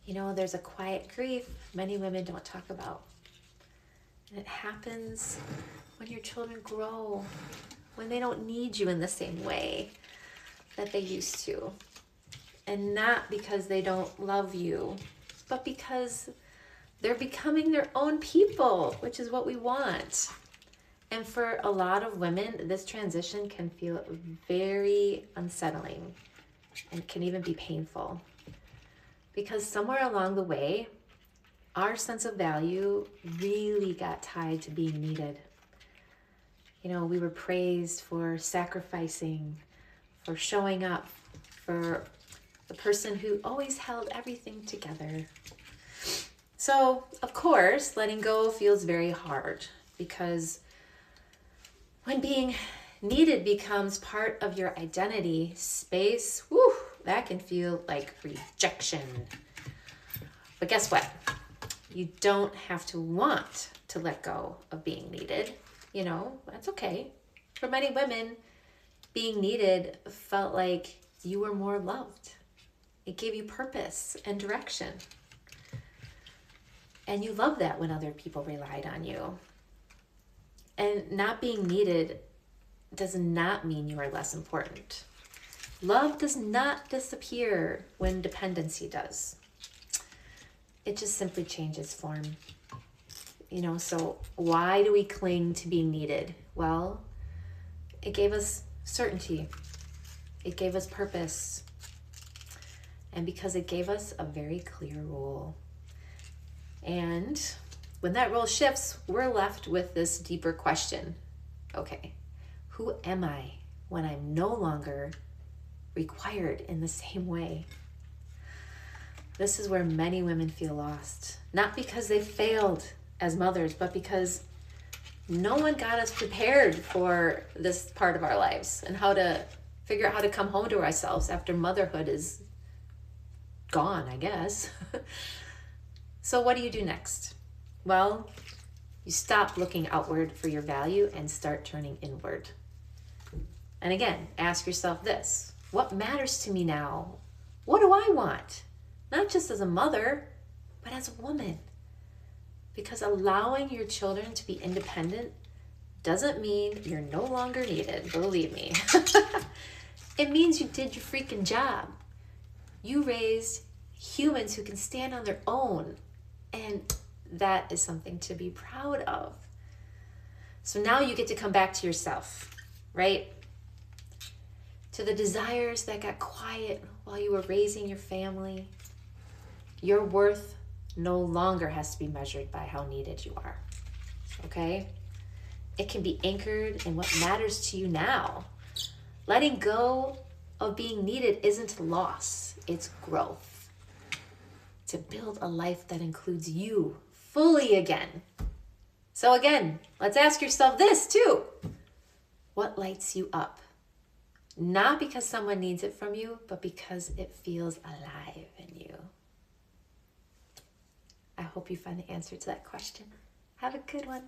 You know, there's a quiet grief many women don't talk about. And it happens when your children grow, when they don't need you in the same way that they used to. And not because they don't love you, but because they're becoming their own people, which is what we want. And for a lot of women, this transition can feel very unsettling and can even be painful. Because somewhere along the way, our sense of value really got tied to being needed. You know, we were praised for sacrificing, for showing up, for the person who always held everything together. So, of course, letting go feels very hard because when being needed becomes part of your identity, space, that can feel like rejection. But guess what? You don't have to want to let go of being needed. You know, that's okay. For many women, being needed felt like you were more loved. It gave you purpose and direction. And you love that when other people relied on you. And not being needed does not mean you are less important. Love does not disappear when dependency does. It just simply changes form. You know, so why do we cling to being needed? Well, it gave us certainty. It gave us purpose. And because it gave us a very clear role. And when that role shifts, we're left with this deeper question. Okay, who am I when I'm no longer required in the same way? This is where many women feel lost. Not because they failed as mothers, but because no one got us prepared for this part of our lives and how to figure out how to come home to ourselves after motherhood is gone, I guess. So what do you do next? Well, you stop looking outward for your value and start turning inward. And again, ask yourself this: what matters to me now? What do I want? Not just as a mother, but as a woman. Because allowing your children to be independent doesn't mean you're no longer needed, believe me. It means you did your freaking job. You raised humans who can stand on their own. And that is something to be proud of. So now you get to come back to yourself, right? To the desires that got quiet while you were raising your family. Your worth no longer has to be measured by how needed you are, okay? It can be anchored in what matters to you now. Letting go of being needed isn't loss, it's growth. To build a life that includes you fully again. So again, let's ask yourself this too. What lights you up? Not because someone needs it from you, but because it feels alive in you. I hope you find the answer to that question. Have a good one.